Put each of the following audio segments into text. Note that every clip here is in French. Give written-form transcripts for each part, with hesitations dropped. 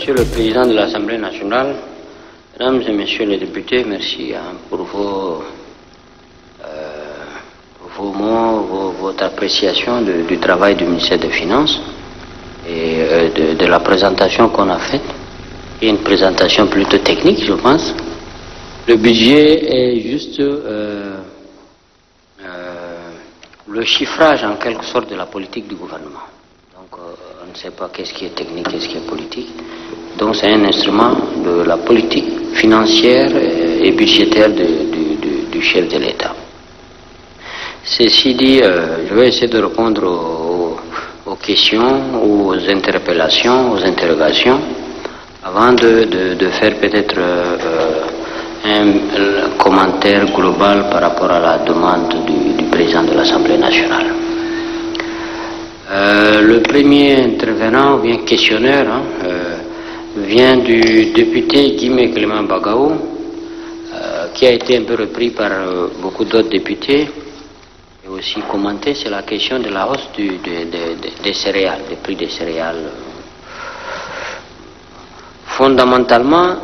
Monsieur le Président de l'Assemblée nationale, Mesdames et Messieurs les députés, merci pour vos mots, votre appréciation du travail du ministère des Finances et de la présentation qu'on a faite, qui est une présentation plutôt technique, je pense. Le budget est juste le chiffrage en quelque sorte de la politique du gouvernement. Donc on ne sait pas qu'est-ce qui est technique, qu'est-ce qui est politique. Donc c'est un instrument de la politique financière et budgétaire du chef de l'État. Ceci dit, je vais essayer de répondre aux questions, aux interpellations, aux interrogations, avant de faire peut-être un commentaire global par rapport à la demande du président de l'Assemblée nationale. Le premier intervenant, ou bien questionneur, vient du député Guimé Clément Bagaou, qui a été un peu repris par beaucoup d'autres députés, et aussi commenté, c'est la question de la hausse des céréales, des prix des céréales. Fondamentalement,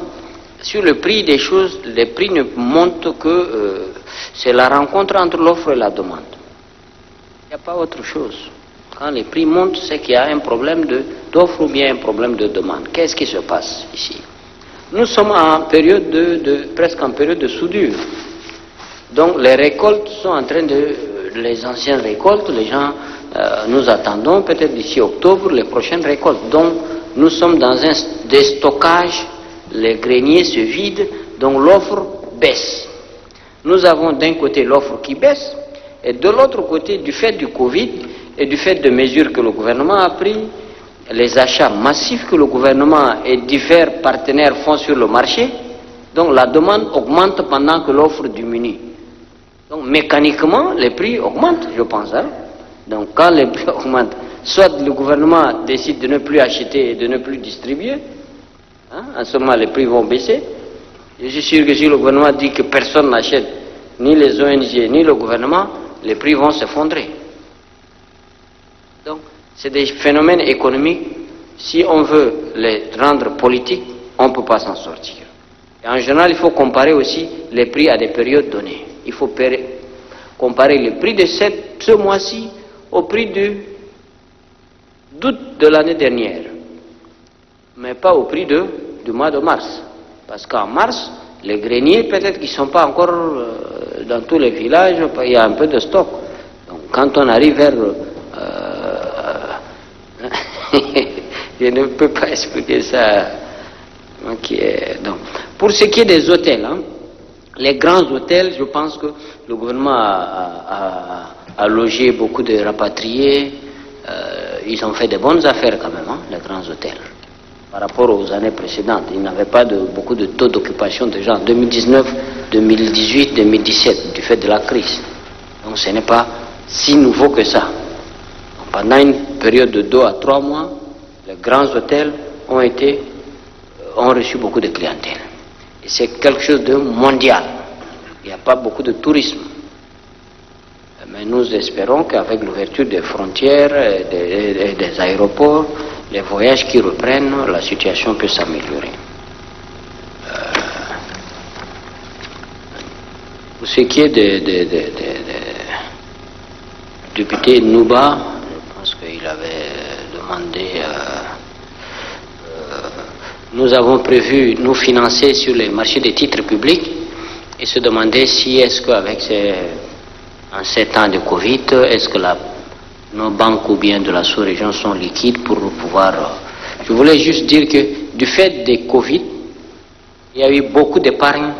sur le prix des choses, les prix ne montent que c'est la rencontre entre l'offre et la demande. Il n'y a pas autre chose. Quand les prix montent, c'est qu'il y a un problème d'offre ou bien un problème de demande. Qu'est-ce qui se passe ici? Nous sommes en période presque en période de soudure. Donc les récoltes sont en train les anciennes récoltes, les gens, nous attendons peut-être d'ici octobre les prochaines récoltes. Donc nous sommes dans un déstockage, les greniers se vident, donc l'offre baisse. Nous avons d'un côté l'offre qui baisse, et de l'autre côté, du fait du Covid et du fait de mesures que le gouvernement a prises, les achats massifs que le gouvernement et divers partenaires font sur le marché, donc la demande augmente pendant que l'offre diminue. Donc mécaniquement, les prix augmentent, je pense. Hein? Donc quand les prix augmentent, soit le gouvernement décide de ne plus acheter et de ne plus distribuer, hein? En ce moment les prix vont baisser. Je suis sûr que si le gouvernement dit que personne n'achète, ni les ONG, ni le gouvernement, les prix vont s'effondrer. Donc, c'est des phénomènes économiques, si on veut les rendre politiques, on ne peut pas s'en sortir. Et en général, il faut comparer aussi les prix à des périodes données. Il faut comparer le prix de ce mois-ci au prix d'août de l'année dernière, mais pas au prix du mois de mars. Parce qu'en mars, les greniers, peut-être qu'ils ne sont pas encore dans tous les villages, il y a un peu de stock. Donc, quand on arrive vers... je ne peux pas expliquer ça. Okay. Donc, pour ce qui est des hôtels, hein, les grands hôtels, je pense que le gouvernement a logé beaucoup de rapatriés. Ils ont fait de bonnes affaires quand même, hein, les grands hôtels. Par rapport aux années précédentes, ils n'avaient pas beaucoup de taux d'occupation de gens. 2019, 2018, 2017, du fait de la crise. Donc ce n'est pas si nouveau que ça. Donc, pendant une période de 2 à 3 mois, les grands hôtels ont reçu beaucoup de clientèle. Et c'est quelque chose de mondial. Il n'y a pas beaucoup de tourisme. Mais nous espérons qu'avec l'ouverture des frontières et des aéroports, les voyages qui reprennent, la situation peut s'améliorer. Pour ce qui est des députés Nouba, je pense qu'il avait demandé... nous avons prévu nous financer sur les marchés des titres publics et se demander si est-ce qu'avec en 7 ans de Covid, est-ce que nos banques ou bien de la sous-région sont liquides pour pouvoir... Je voulais juste dire que du fait des Covid, il y a eu beaucoup d'épargne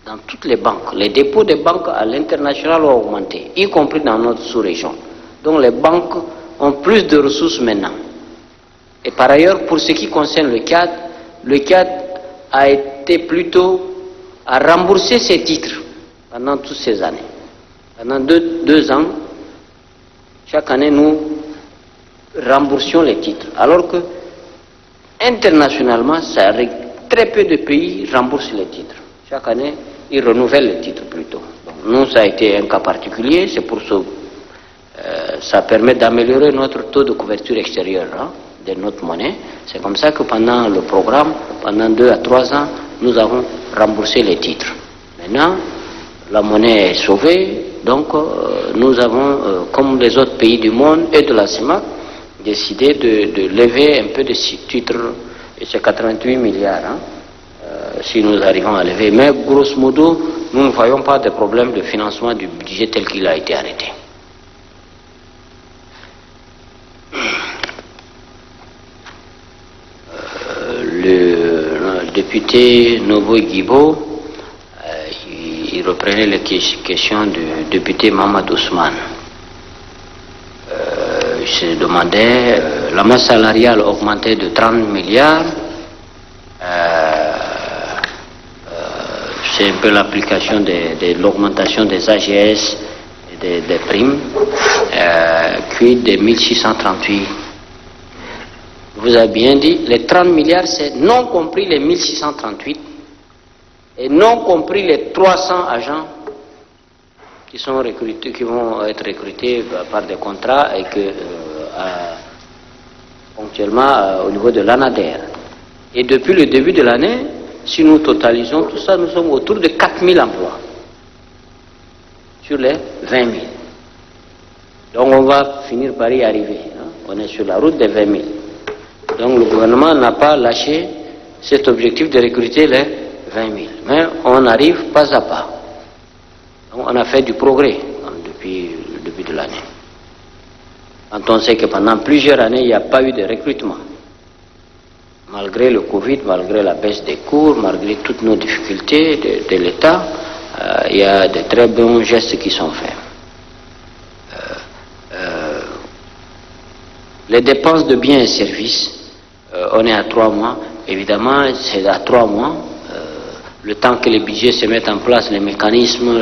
dans toutes les banques. Les dépôts des banques à l'international ont augmenté, y compris dans notre sous-région. Donc les banques ont plus de ressources maintenant. Et par ailleurs, pour ce qui concerne le CAD a été plutôt à rembourser ses titres pendant toutes ces années. Pendant 2 ans, chaque année, nous remboursions les titres. Alors que, internationalement, très peu de pays remboursent les titres. Chaque année, ils renouvellent les titres plutôt. Donc, nous, ça a été un cas particulier. C'est pour ça ça permet d'améliorer notre taux de couverture extérieure. Hein. de notre monnaie. C'est comme ça que pendant le programme, pendant 2 à 3 ans, nous avons remboursé les titres. Maintenant, la monnaie est sauvée, donc nous avons, comme les autres pays du monde et de la CEMAC, décidé de lever un peu de titres, et c'est 88 milliards, hein, si nous arrivons à lever. Mais grosso modo, nous ne voyons pas de problème de financement du budget tel qu'il a été arrêté. Le député Novo Guibo, il reprenait les questions du député Mohamed Ousmane. Il se demandait, la masse salariale augmentait de 30 milliards, c'est un peu l'application de l'augmentation des AGS et des primes, puis des 1638. Vous avez bien dit, les 30 milliards, c'est non compris les 1638 et non compris les 300 agents qui sont recrutés, qui vont être recrutés par des contrats et que ponctuellement au niveau de l'ANADER. Et depuis le début de l'année, si nous totalisons tout ça, nous sommes autour de 4000 emplois sur les 20 000. Donc on va finir par y arriver. Hein. On est sur la route des 20 000. Donc le gouvernement n'a pas lâché cet objectif de recruter les 20 000. Mais on arrive pas à pas. Donc on a fait du progrès depuis le début de l'année. Quand on sait que pendant plusieurs années, il n'y a pas eu de recrutement. Malgré le Covid, malgré la baisse des cours, malgré toutes nos difficultés de l'État, il y a de très bons gestes qui sont faits. Les dépenses de biens et services, on est à 3 mois. Évidemment, c'est à 3 mois. Le temps que les budgets se mettent en place, les mécanismes,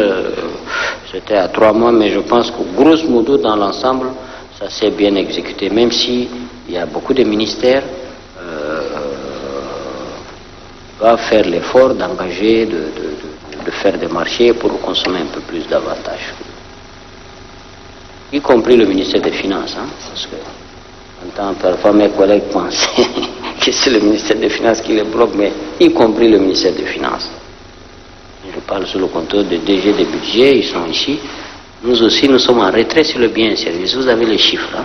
c'était à 3 mois, mais je pense que grosso modo, dans l'ensemble, ça s'est bien exécuté, même s'il y a beaucoup de ministères doivent faire l'effort d'engager, de faire des marchés pour consommer un peu plus davantage. Y compris le ministère des Finances, hein, parce que parfois mes collègues pensent que c'est le ministère des Finances qui les bloque, mais y compris le ministère des Finances. Je parle sous le contrôle des DG des budgets, ils sont ici. Nous aussi, nous sommes en retrait sur le bien et service. Vous avez les chiffres. Hein?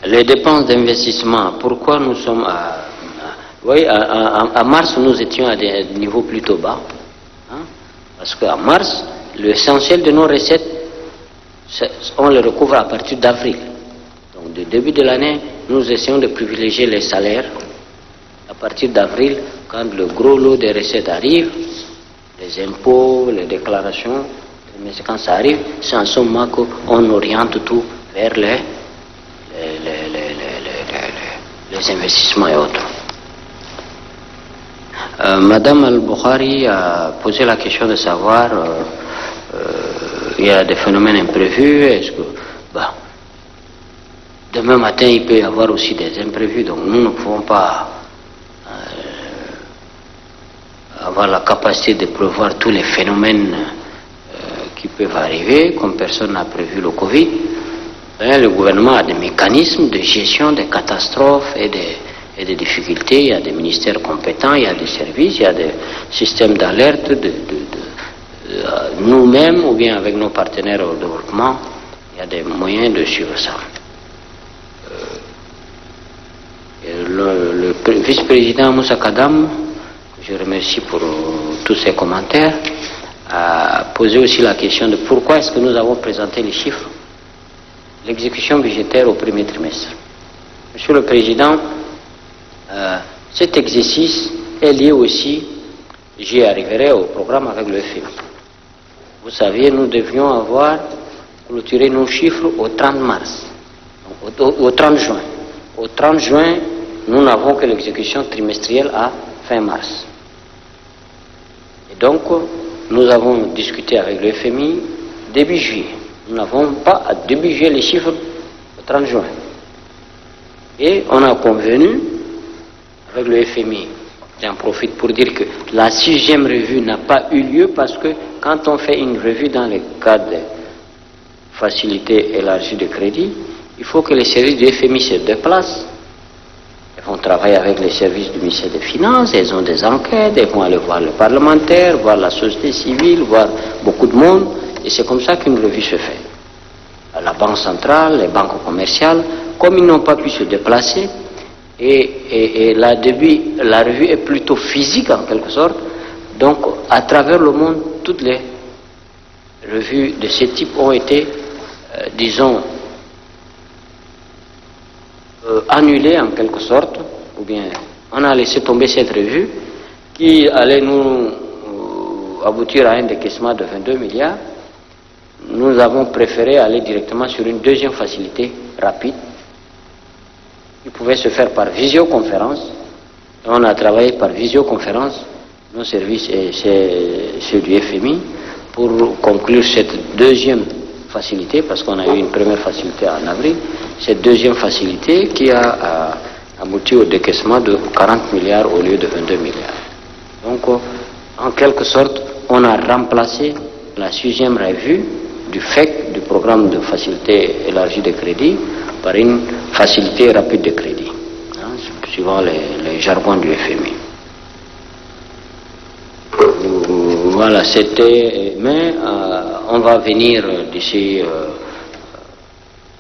Les dépenses d'investissement, pourquoi nous sommes à mars, nous étions à des niveaux plutôt bas. Hein? Parce qu'en mars, l'essentiel de nos recettes, on les recouvre à partir d'avril. Donc, du début de l'année, nous essayons de privilégier les salaires. À partir d'avril, quand le gros lot des recettes arrive, les impôts, les déclarations, mais quand ça arrive, c'est en ce moment qu'on oriente tout vers les investissements et autres. Madame Al-Bukhari a posé la question de savoir, il y a des phénomènes imprévus, est-ce que, demain matin il peut y avoir aussi des imprévus, donc nous ne pouvons pas avoir la capacité de prévoir tous les phénomènes qui peuvent arriver, comme personne n'a prévu le Covid. Le gouvernement a des mécanismes de gestion des catastrophes et des difficultés. Il y a des ministères compétents, il y a des services, il y a des systèmes d'alerte nous-mêmes ou bien avec nos partenaires au développement. Il y a des moyens de suivre ça. Le vice-président Moussa Kadam, je remercie pour tous ses commentaires, a posé aussi la question de pourquoi est-ce que nous avons présenté les chiffres, l'exécution budgétaire au premier trimestre. Monsieur le Président, cet exercice est lié aussi, j'y arriverai au programme avec le FMI. Vous savez, nous devions avoir clôturé nos chiffres au 30 mars, au 30 juin. Au 30 juin, nous n'avons que l'exécution trimestrielle à fin mars. Et donc, nous avons discuté avec le FMI début juillet. Nous n'avons pas à début juillet les chiffres au 30 juin. Et on a convenu avec le FMI, j'en profite pour dire que la 6e revue n'a pas eu lieu parce que quand on fait une revue dans le cadre de facilité élargie de crédit, il faut que les services du FMI se déplacent. Ils vont travailler avec les services du ministère des Finances, ils ont des enquêtes, ils vont aller voir les parlementaires, voir la société civile, voir beaucoup de monde, et c'est comme ça qu'une revue se fait. La Banque centrale, les banques commerciales, comme ils n'ont pas pu se déplacer, et la revue est plutôt physique en quelque sorte, donc à travers le monde, toutes les revues de ce type ont été, disons, annulées en quelque sorte, ou bien on a laissé tomber cette revue qui allait nous aboutir à un décaissement de 22 milliards. Nous avons préféré aller directement sur une deuxième facilité rapide qui pouvait se faire par visioconférence. On a travaillé par visioconférence, nos services et ceux du FMI, pour conclure cette deuxième facilité, parce qu'on a eu une première facilité en avril, cette deuxième facilité qui a abouti au décaissement de 40 milliards au lieu de 22 milliards. Donc, en quelque sorte, on a remplacé la 6e revue du FEC, du programme de facilité élargie de crédit, par une facilité rapide de crédit, hein, suivant les jargons du FMI. Voilà, c'était... Mais on va venir d'ici,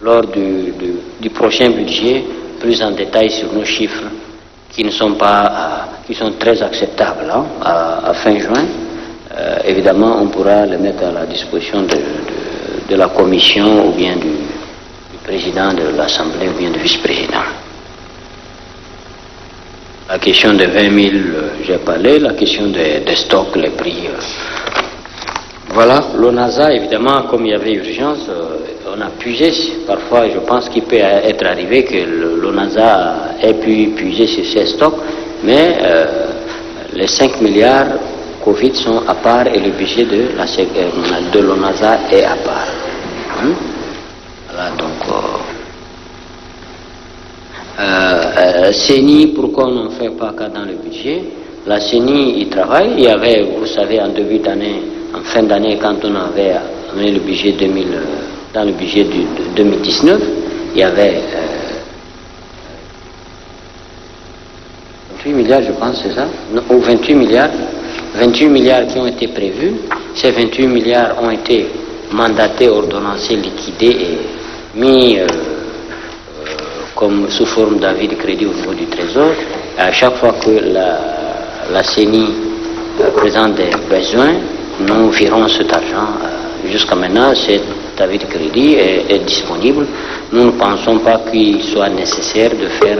lors du prochain budget, plus en détail sur nos chiffres qui ne sont pas... qui sont très acceptables, hein, à fin juin. Évidemment, on pourra les mettre à la disposition de la commission ou bien du président de l'Assemblée ou bien du vice-président. La question de 20 000, j'ai parlé, la question des stocks, les prix. Voilà, l'ONASA, évidemment, comme il y avait urgence, on a puisé. Parfois, je pense qu'il peut être arrivé que l'ONASA ait pu puiser sur ses stocks, mais les 5 milliards Covid sont à part et le budget de l'ONASA est à part. Voilà, donc... CENI, pourquoi on n'en fait pas cas dans le budget? La CENI, il travaille. Il y avait, vous savez, en début d'année, en fin d'année, quand on avait amené le budget dans le budget de 2019, il y avait 28 milliards, je pense, c'est ça? Non, ou 28 milliards. 28 milliards qui ont été prévus. Ces 28 milliards ont été mandatés, ordonnancés, liquidés et mis comme sous forme d'avis de crédit au niveau du Trésor. Et à chaque fois que la CENI présente des besoins, nous virons cet argent. Jusqu'à maintenant, cet avis de crédit est disponible. Nous ne pensons pas qu'il soit nécessaire de faire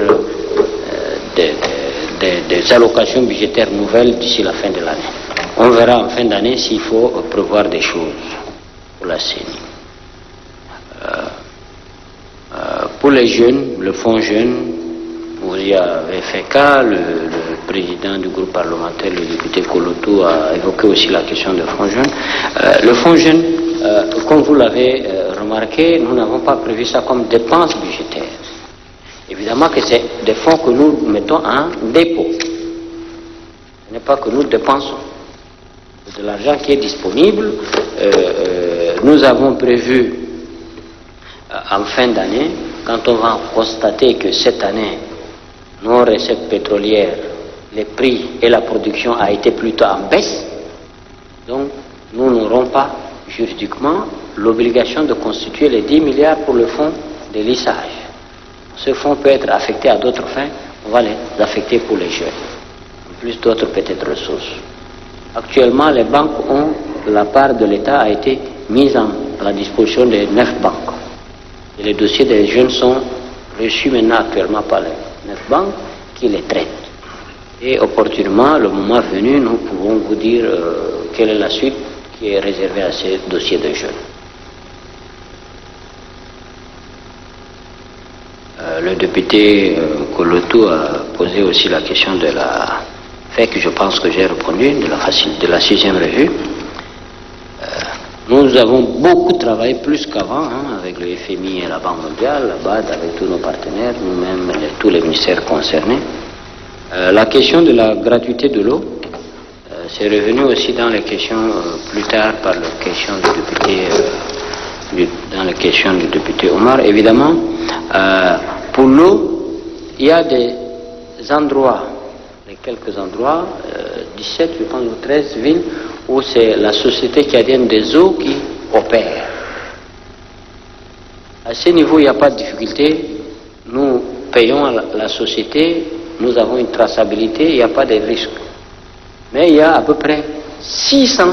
des allocations budgétaires nouvelles d'ici la fin de l'année. On verra en fin d'année s'il faut prévoir des choses pour la CENI. Pour les jeunes, le fonds jeune, vous y avez fait cas, le président du groupe parlementaire, le député Kolotou, a évoqué aussi la question du fonds jeune. Le fonds jeune, comme vous l'avez remarqué, nous n'avons pas prévu ça comme dépense budgétaire. Évidemment que c'est des fonds que nous mettons en dépôt. Ce n'est pas que nous dépensons. C'est de l'argent qui est disponible. Nous avons prévu en fin d'année, quand on va constater que cette année, nos recettes pétrolières, les prix et la production a été plutôt en baisse, donc nous n'aurons pas juridiquement l'obligation de constituer les 10 milliards pour le fonds de lissage. Ce fonds peut être affecté à d'autres fins, on va les affecter pour les jeunes, en plus d'autres peut-être ressources. Actuellement, les banques ont, la part de l'État a été mise à la disposition des 9 banques. Et les dossiers des jeunes sont reçus maintenant actuellement par les 9 banques qui les traitent. Et opportunément, le moment venu, nous pouvons vous dire quelle est la suite qui est réservée à ces dossiers de jeunes. Le député Kolotou a posé aussi la question de la FEC, je pense que j'ai répondu, de la 6e revue. Nous avons beaucoup travaillé, plus qu'avant, hein, avec le FMI et la Banque mondiale, la BAD, avec tous nos partenaires, nous-mêmes, tous les ministères concernés. La question de la gratuité de l'eau, c'est revenu aussi dans les questions, plus tard, par la question du député, dans les questions du député Omar. Évidemment, Pour l'eau, il y a des endroits, quelques endroits, 17, je pense, ou 13 villes, où c'est la société cadienne des eaux qui opère. À ce niveau, il n'y a pas de difficulté. Nous payons à la société, nous avons une traçabilité, il n'y a pas de risque. Mais il y a à peu près 600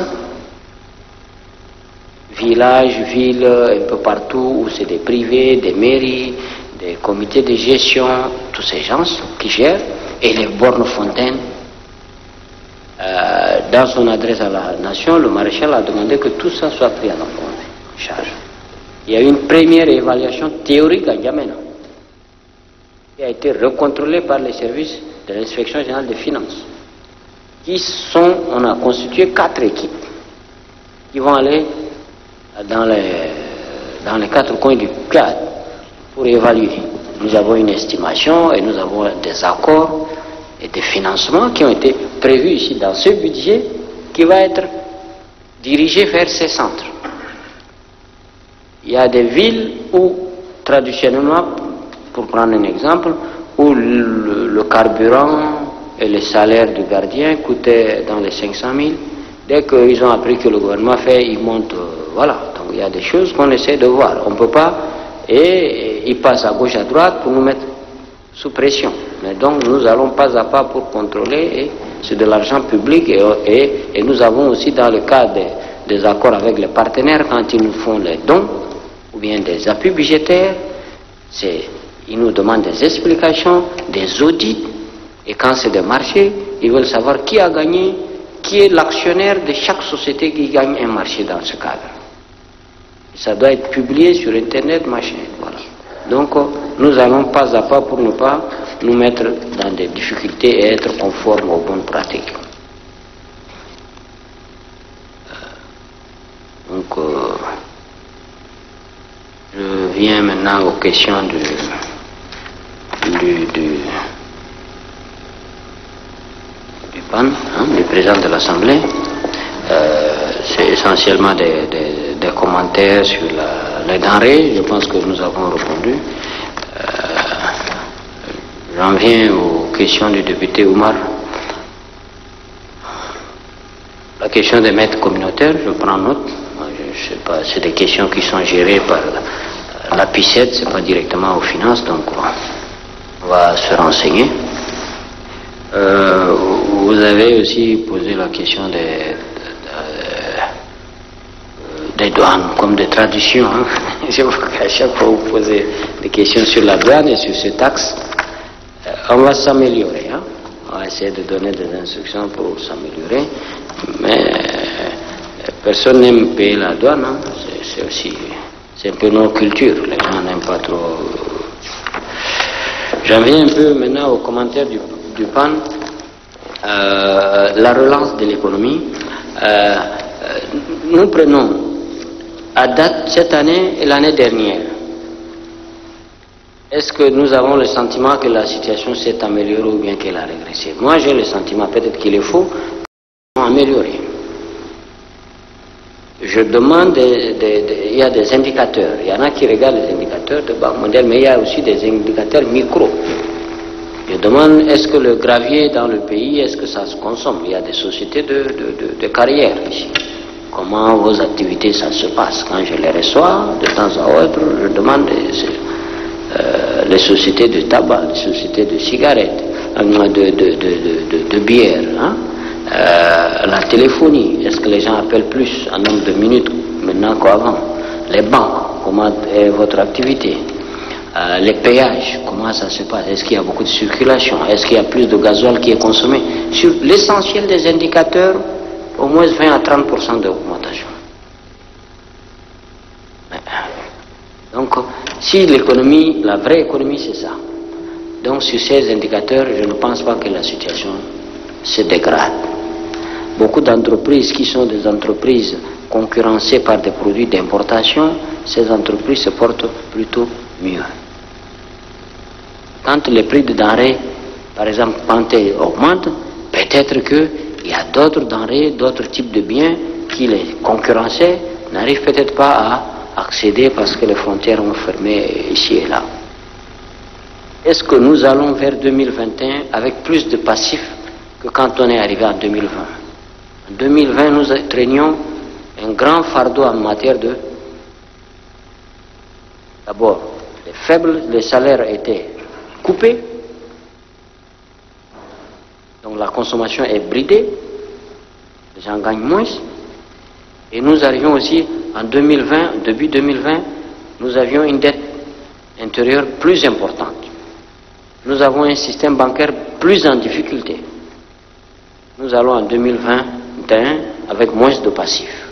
villages, villes, un peu partout, où c'est des privés, des mairies, des comités de gestion, tous ces gens qui gèrent, et les bornes fontaines. Dans son adresse à la nation, le maréchal a demandé que tout ça soit pris en charge. Il y a eu une première évaluation théorique à N'Djamena, qui a été recontrôlée par les services de l'inspection générale des finances, on a constitué 4 équipes qui vont aller dans les 4 coins du cadre pour évaluer. Nous avons une estimation et nous avons des accords et des financements qui ont été prévus ici dans ce budget qui va être dirigé vers ces centres. Il y a des villes où, traditionnellement, pour prendre un exemple, où le carburant et les salaires du gardien coûtaient dans les 500 000. Dès qu'ils ont appris que le gouvernement fait, ils montent, voilà. Donc il y a des choses qu'on essaie de voir. On ne peut pas, et ils passent à gauche, à droite pour nous mettre sous pression. Mais donc nous allons pas à pas pour contrôler, et c'est de l'argent public, et nous avons aussi dans le cas des accords avec les partenaires, quand ils nous font les dons, ou bien des appuis budgétaires, ils nous demandent des explications, des audits, et quand c'est des marchés, ils veulent savoir qui a gagné, qui est l'actionnaire de chaque société qui gagne un marché dans ce cadre. Et ça doit être publié sur Internet, machin, voilà. Donc nous allons pas à pas pour ne pas nous mettre dans des difficultés et être conformes aux bonnes pratiques. Donc je viens maintenant aux questions du PAN, du président de l'Assemblée. C'est essentiellement des commentaires sur les denrées. Je pense que nous avons répondu. J'en viens aux questions du député Oumar. La question des maîtres communautaires, je prends note. Je sais pas, c'est des questions qui sont gérées par la PICED, c'est pas directement aux finances, donc on va se renseigner. Vous avez aussi posé la question des douanes, comme des traditions. Hein. Je vois qu'à chaque fois vous posez des questions sur la douane et sur ces taxes. On va s'améliorer. Hein. On va essayer de donner des instructions pour s'améliorer. Mais personne n'aime payer la douane. Hein. C'est un peu nos cultures. Les gens n'aiment pas trop. J'en viens un peu maintenant aux commentaires du PAN. La relance de l'économie. Nous prenons à date cette année et l'année dernière. Est-ce que nous avons le sentiment que la situation s'est améliorée ou bien qu'elle a régressé? Moi j'ai le sentiment, peut-être qu'il est faux, améliorer. Je demande, il y a des indicateurs, il y en a qui regardent les indicateurs de Banque mondiale, mais il y a aussi des indicateurs micro. Je demande, est-ce que le gravier dans le pays, est-ce que ça se consomme? Il y a des sociétés de carrière ici. Comment vos activités, ça se passe? Quand je les reçois, de temps à autre, je demande les sociétés de tabac, les sociétés de cigarettes, de bière, hein? La téléphonie, est-ce que les gens appellent plus en nombre de minutes maintenant qu'avant? Les banques, comment est votre activité? Les péages, comment ça se passe? Est-ce qu'il y a beaucoup de circulation? Est-ce qu'il y a plus de gasoil qui est consommé? Sur l'essentiel des indicateurs, au moins 20 à 30% d'augmentation. Donc, si l'économie, la vraie économie, c'est ça. Donc, sur ces indicateurs, je ne pense pas que la situation se dégrade. Beaucoup d'entreprises qui sont des entreprises concurrencées par des produits d'importation, ces entreprises se portent plutôt mieux. Quand les prix de denrées, par exemple, augmentent, peut-être qu'il y a d'autres denrées, d'autres types de biens qui les concurrençaient n'arrivent peut-être pas à accéder parce que les frontières ont fermé ici et là. est-ce que nous allons vers 2021 avec plus de passifs que quand on est arrivé en 2020? En 2020, nous traînions un grand fardeau en matière de... D'abord, les salaires étaient coupés, donc la consommation est bridée, les gens gagnent moins, et nous arrivions aussi en 2020, début 2020, nous avions une dette intérieure plus importante. Nous avons un système bancaire plus en difficulté. Nous allons en 2021 avec moins de passifs,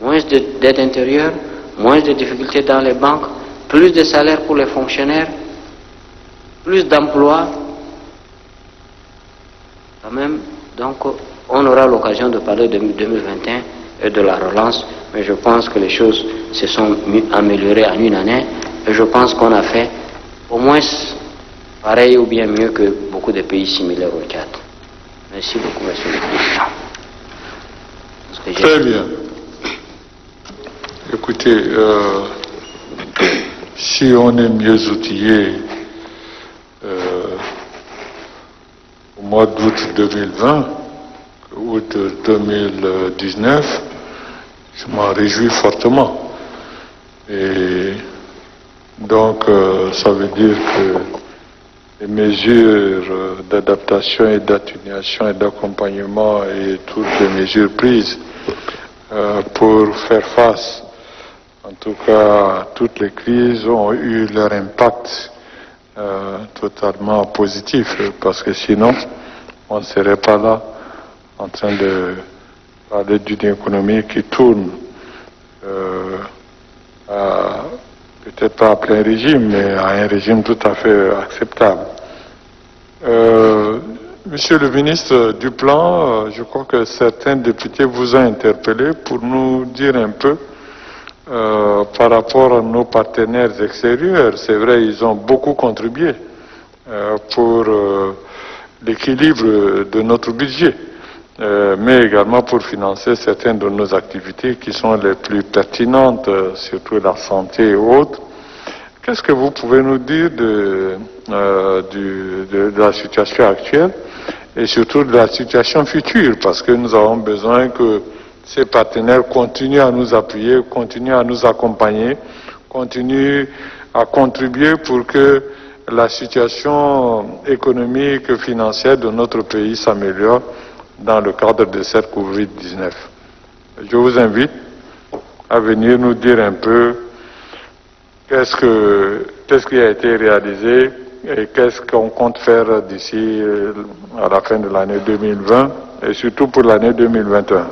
moins de dette intérieure, moins de difficultés dans les banques, plus de salaires pour les fonctionnaires, plus d'emplois. Quand même, donc on aura l'occasion de parler de 2021 et de la relance, mais je pense que les choses se sont améliorées en une année et je pense qu'on a fait au moins pareil ou bien mieux que beaucoup de pays similaires au Tchad. Merci beaucoup, Monsieur le Président. Très bien. Écoutez, si on est mieux outillé au mois d'août 2020, août 2019, je m'en réjouis fortement. Et donc, ça veut dire que les mesures d'adaptation et d'atténuation et d'accompagnement et toutes les mesures prises pour faire face, en tout cas, à toutes les crises ont eu leur impact totalement positif, parce que sinon, on ne serait pas là en train de parler d'une économie qui tourne peut-être pas à plein régime, mais à un régime tout à fait acceptable. Monsieur le ministre du Plan, je crois que certains députés vous ont interpellé pour nous dire un peu par rapport à nos partenaires extérieurs. C'est vrai, ils ont beaucoup contribué pour l'équilibre de notre budget, mais également pour financer certaines de nos activités qui sont les plus pertinentes, surtout la santé et autres. Qu'est-ce que vous pouvez nous dire de la situation actuelle et surtout de la situation future, parce que nous avons besoin que ces partenaires continuent à nous appuyer, continuent à nous accompagner, continuent à contribuer pour que la situation économique et financière de notre pays s'améliore dans le cadre de cette Covid-19. Je vous invite à venir nous dire un peu qu'est-ce qui a été réalisé et qu'est-ce qu'on compte faire d'ici à la fin de l'année 2020 et surtout pour l'année 2021.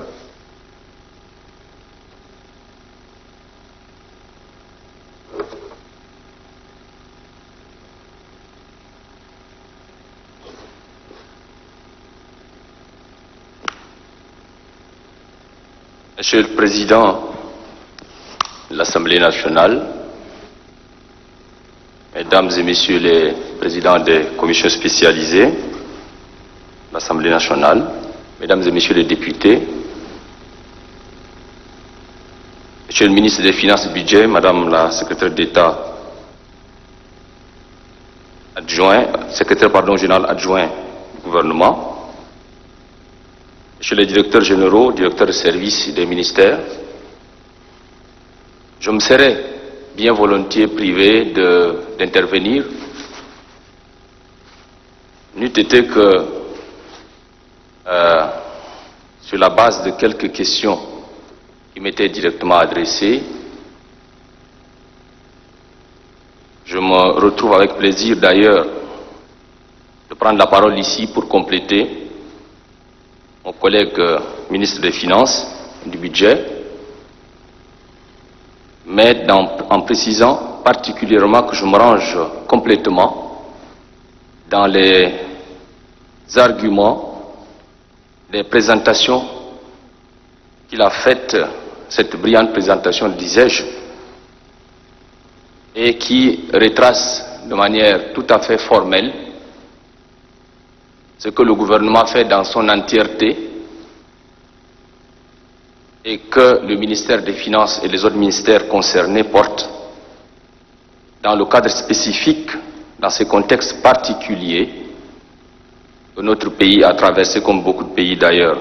Monsieur le Président de l'Assemblée nationale, Mesdames et Messieurs les présidents des commissions spécialisées de l'Assemblée nationale, Mesdames et Messieurs les députés, Monsieur le ministre des Finances et du Budget, Madame la secrétaire d'État général adjoint du gouvernement, Monsieur les directeurs généraux, directeurs de services des ministères, je me serais bien volontiers privé d'intervenir, n'eût été que sur la base de quelques questions qui m'étaient directement adressées. Je me retrouve avec plaisir d'ailleurs de prendre la parole ici pour compléter mon collègue ministre des Finances et du Budget, mais en précisant particulièrement que je me range complètement dans les arguments, les présentations qu'il a faites, cette brillante présentation, disais-je, et qui retrace de manière tout à fait formelle ce que le gouvernement fait dans son entièreté et que le ministère des Finances et les autres ministères concernés portent dans le cadre spécifique dans ce contexte particulier que notre pays a traversé, comme beaucoup de pays d'ailleurs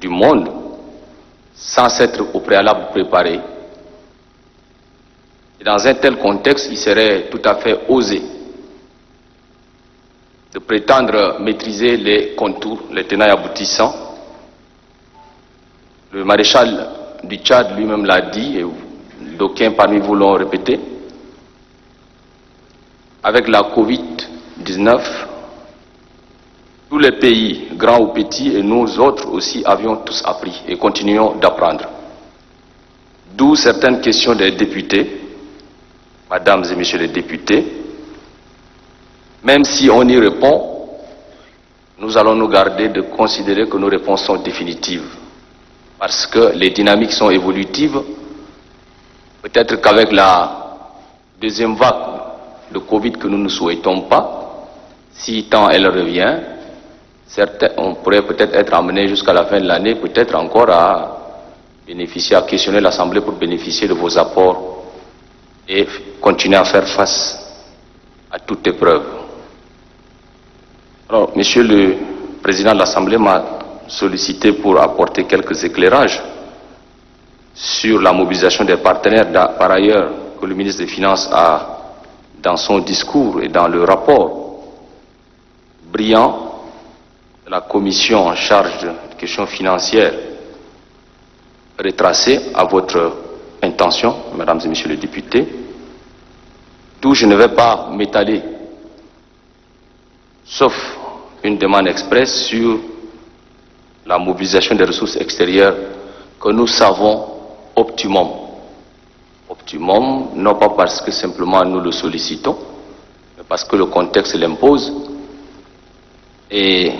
du monde, sans s'être au préalable préparé. Et dans un tel contexte, il serait tout à fait osé de prétendre maîtriser les contours, les tenants et aboutissants. Le maréchal du Tchad lui-même l'a dit, et d'aucuns parmi vous l'ont répété. Avec la Covid-19, tous les pays, grands ou petits, et nous autres aussi, avions tous appris et continuons d'apprendre. D'où certaines questions des députés, mesdames et messieurs les députés. Même si on y répond, nous allons nous garder de considérer que nos réponses sont définitives. Parce que les dynamiques sont évolutives. Peut-être qu'avec la deuxième vague de Covid que nous ne souhaitons pas, si tant elle revient, on pourrait peut-être être amené jusqu'à la fin de l'année, peut-être encore à bénéficier, à questionner l'Assemblée pour bénéficier de vos apports et continuer à faire face à toute épreuve. Alors, Monsieur le Président de l'Assemblée m'a sollicité pour apporter quelques éclairages sur la mobilisation des partenaires, par ailleurs, que le ministre des Finances a, dans son discours et dans le rapport brillant de la commission en charge de questions financières, retracé à votre intention, mesdames et messieurs les députés, d'où je ne vais pas m'étaler, sauf une demande expresse sur la mobilisation des ressources extérieures que nous savons optimum. Optimum, non pas parce que simplement nous le sollicitons, mais parce que le contexte l'impose. Et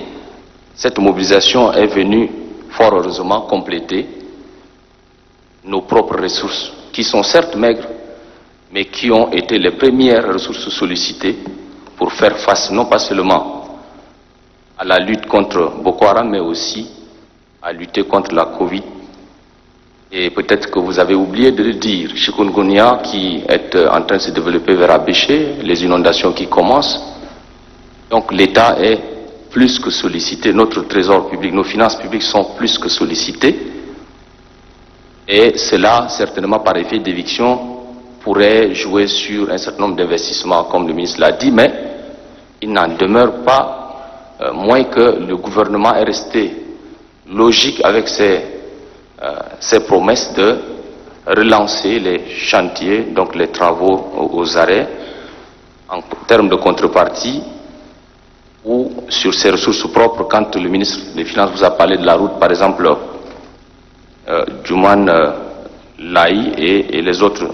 cette mobilisation est venue, fort heureusement, compléter nos propres ressources, qui sont certes maigres, mais qui ont été les premières ressources sollicitées pour faire face non pas seulement à la lutte contre Boko Haram, mais aussi à lutter contre la Covid. Et peut-être que vous avez oublié de le dire, chikungunya qui est en train de se développer vers Abéché, les inondations qui commencent. Donc l'État est plus que sollicité, notre trésor public, nos finances publiques sont plus que sollicitées. Et cela, certainement par effet d'éviction, pourrait jouer sur un certain nombre d'investissements, comme le ministre l'a dit, mais il n'en demeure pas moins que le gouvernement est resté logique avec ses promesses de relancer les chantiers, donc les travaux aux arrêts, en termes de contrepartie, ou sur ses ressources propres. Quand le ministre des Finances vous a parlé de la route, par exemple, Djouman Laï et les autres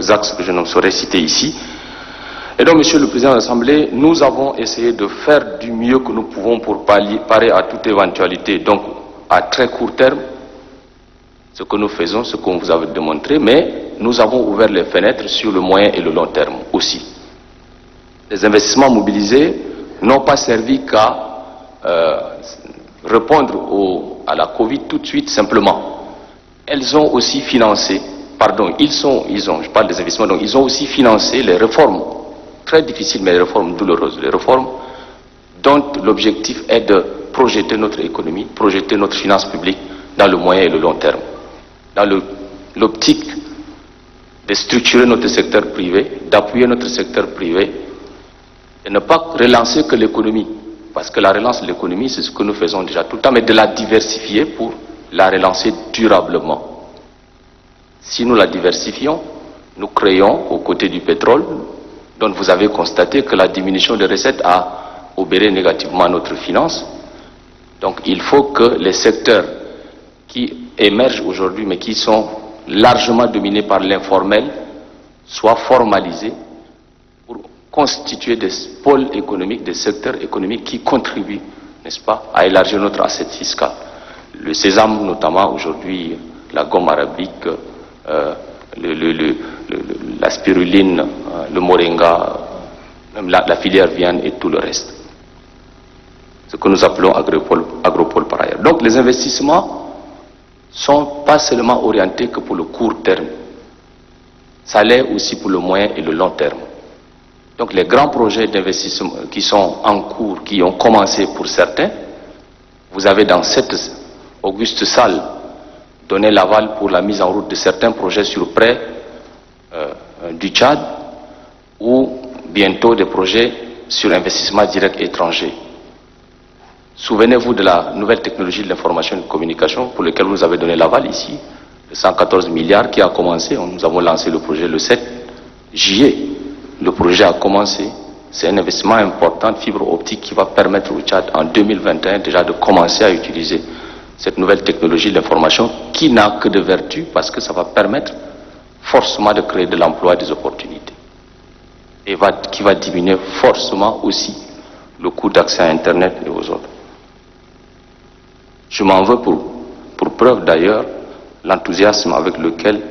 axes que je ne saurais citer ici. Et donc, Monsieur le Président de l'Assemblée, nous avons essayé de faire du mieux que nous pouvons pour parer à toute éventualité. Donc, à très court terme, ce que nous faisons, ce qu'on vous avait démontré, mais nous avons ouvert les fenêtres sur le moyen et le long terme aussi. Les investissements mobilisés n'ont pas servi qu'à répondre à la Covid tout de suite simplement. Elles ont aussi financé, je parle des investissements, donc ils ont aussi financé les réformes, très difficiles mais les réformes douloureuses, les réformes dont l'objectif est de projeter notre économie, projeter notre finance publique dans le moyen et le long terme. Dans l'optique de structurer notre secteur privé, d'appuyer notre secteur privé, et ne pas relancer que l'économie, parce que la relance de l'économie, c'est ce que nous faisons déjà tout le temps, mais de la diversifier pour la relancer durablement. Si nous la diversifions, nous créons, aux côtés du pétrole, dont vous avez constaté que la diminution des recettes a obéré négativement notre finance. Donc il faut que les secteurs qui émergent aujourd'hui, mais qui sont largement dominés par l'informel, soient formalisés pour constituer des pôles économiques, des secteurs économiques qui contribuent, n'est-ce pas, à élargir notre assiette fiscale. Le sésame notamment aujourd'hui, la gomme arabique, la spiruline, le moringa, même la filière viande et tout le reste. Ce que nous appelons agropole par ailleurs. Donc les investissements sont pas seulement orientés que pour le court terme, ça l'est aussi pour le moyen et le long terme. Donc les grands projets d'investissement qui sont en cours, qui ont commencé pour certains, vous avez dans cette auguste salle donné l'aval pour la mise en route de certains projets sur prêt du Tchad ou bientôt des projets sur investissement direct étranger. Souvenez-vous de la nouvelle technologie de l'information et de communication pour laquelle vous avez donné l'aval ici, de 114 milliards qui a commencé. Nous avons lancé le projet le 7 juillet. Le projet a commencé. C'est un investissement important de fibre optique qui va permettre au Tchad en 2021 déjà de commencer à utiliser cette nouvelle technologie de l'information qui n'a que de vertu parce que ça va permettre forcément de créer de l'emploi et des opportunités. Et qui va diminuer forcément aussi le coût d'accès à Internet et aux autres. Je m'en veux pour preuve d'ailleurs l'enthousiasme avec lequel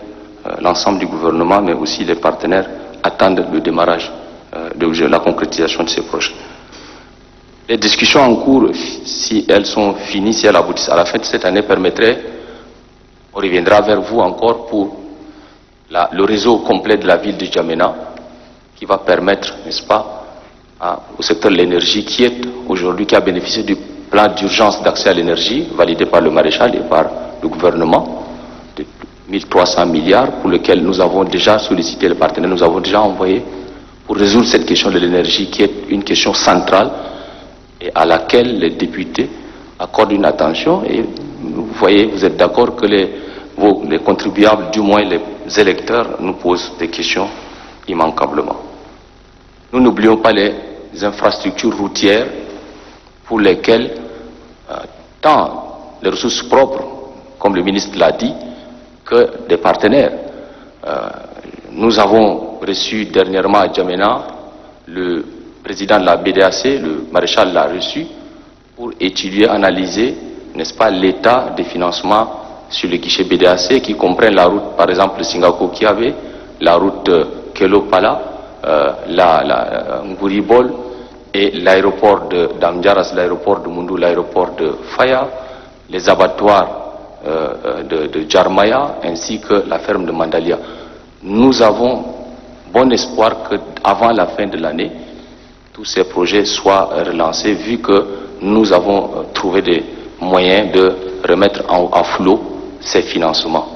l'ensemble du gouvernement, mais aussi les partenaires, attendent le démarrage de la concrétisation de ces projets. Les discussions en cours, si elles sont finies, si elles aboutissent à la fin de cette année, permettraient, on reviendra vers vous encore pour le réseau complet de la ville de Djamena, qui va permettre, n'est-ce pas, au secteur de l'énergie qui est aujourd'hui, qui a bénéficié du plan d'urgence d'accès à l'énergie validé par le maréchal et par le gouvernement de 1300 milliards pour lequel nous avons déjà sollicité les partenaires, nous avons déjà envoyé pour résoudre cette question de l'énergie qui est une question centrale et à laquelle les députés accordent une attention et vous voyez, vous êtes d'accord que les contribuables, du moins les électeurs, nous posent des questions immanquablement. Nous n'oublions pas les infrastructures routières pour lesquelles tant les ressources propres, comme le ministre l'a dit, que des partenaires. Nous avons reçu dernièrement à Djamena le président de la BDAC, le maréchal l'a reçu pour étudier, analyser, n'est-ce pas, l'état des financements sur le guichet BDAC qui comprennent la route, par exemple, Singako-Kiavé, la route Kelo-Pala, la Ngouribol et l'aéroport d'Amdiaras, l'aéroport de Mundu, l'aéroport de Faya, les abattoirs de Djarmaya ainsi que la ferme de Mandalia. Nous avons bon espoir qu'avant la fin de l'année, tous ces projets soient relancés vu que nous avons trouvé des moyens de remettre à flot ces financements.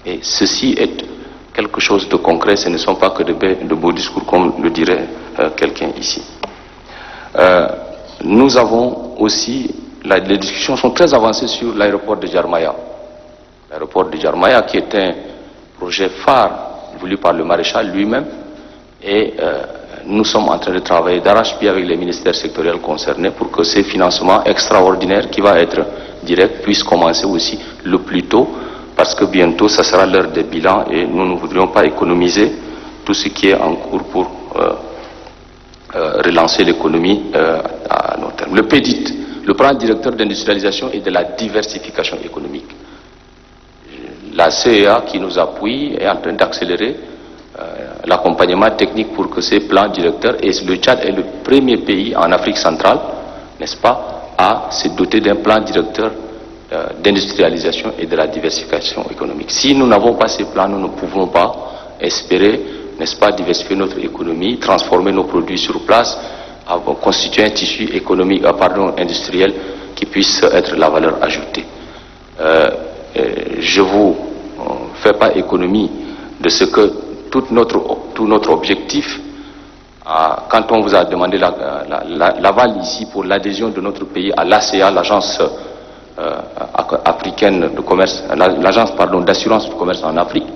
Et ceci est quelque chose de concret, ce ne sont pas que de beaux discours comme le dirait quelqu'un ici. Nous avons aussi, les discussions sont très avancées sur l'aéroport de Djarmaya. L'aéroport de Djarmaya qui est un projet phare voulu par le maréchal lui-même et nous sommes en train de travailler d'arrache-pied avec les ministères sectoriels concernés pour que ces financements extraordinaires qui va être direct puissent commencer aussi le plus tôt parce que bientôt ça sera l'heure des bilans et nous ne voudrions pas économiser tout ce qui est en cours pour relancer l'économie à long terme. Le PEDIT, le plan directeur d'industrialisation et de la diversification économique. La CEA qui nous appuie est en train d'accélérer l'accompagnement technique pour que ces plans directeurs, et le Tchad est le premier pays en Afrique centrale, n'est-ce pas, à se doter d'un plan directeur d'industrialisation et de la diversification économique. Si nous n'avons pas ces plans, nous ne pouvons pas espérer, n'est-ce pas, diversifier notre économie, transformer nos produits sur place, constituer un tissu économique, industriel qui puisse être la valeur ajoutée. Je vous fais pas économie de ce que tout notre objectif, quand on vous a demandé l'aval ici pour l'adhésion de notre pays à l'ACA, l'agence africaine de commerce, l'agence d'assurance du commerce en Afrique,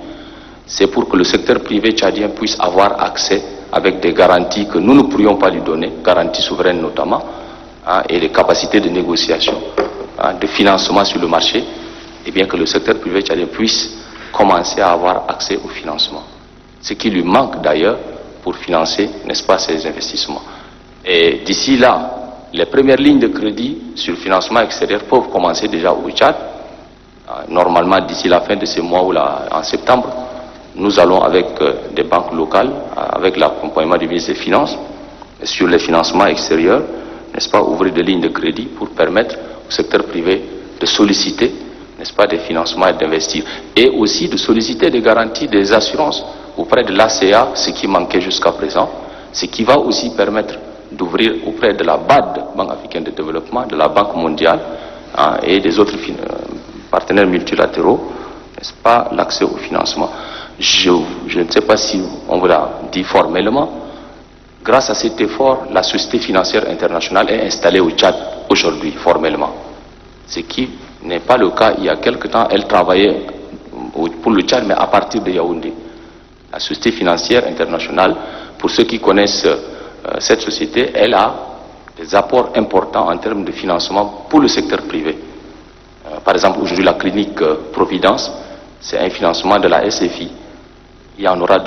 c'est pour que le secteur privé tchadien puisse avoir accès avec des garanties que nous ne pourrions pas lui donner, garanties souveraines notamment, et des capacités de négociation, de financement sur le marché, et bien que le secteur privé tchadien puisse commencer à avoir accès au financement. Ce qui lui manque d'ailleurs pour financer, n'est-ce pas, ces investissements. Et d'ici là, les premières lignes de crédit sur le financement extérieur peuvent commencer déjà au Tchad. Normalement, d'ici la fin de ce mois ou en septembre, nous allons avec des banques locales, avec l'accompagnement du ministre des Finances, sur les financements extérieurs, n'est-ce pas, ouvrir des lignes de crédit pour permettre au secteur privé de solliciter, n'est-ce pas, des financements et d'investir. Et aussi de solliciter des garanties, des assurances auprès de l'ACA, ce qui manquait jusqu'à présent, ce qui va aussi permettre d'ouvrir auprès de la BAD, Banque africaine de développement, de la Banque mondiale et des autres partenaires multilatéraux, n'est-ce pas, l'accès au financement. Je ne sais pas si on vous l'a dit formellement, grâce à cet effort, la Société financière internationale est installée au Tchad aujourd'hui, formellement. Ce qui n'est pas le cas il y a quelque temps. Elle travaillait pour le Tchad, mais à partir de Yaoundé. La Société financière internationale, pour ceux qui connaissent cette société, elle a des apports importants en termes de financement pour le secteur privé. Par exemple, aujourd'hui, la clinique Providence, c'est un financement de la SFI. Il y en aura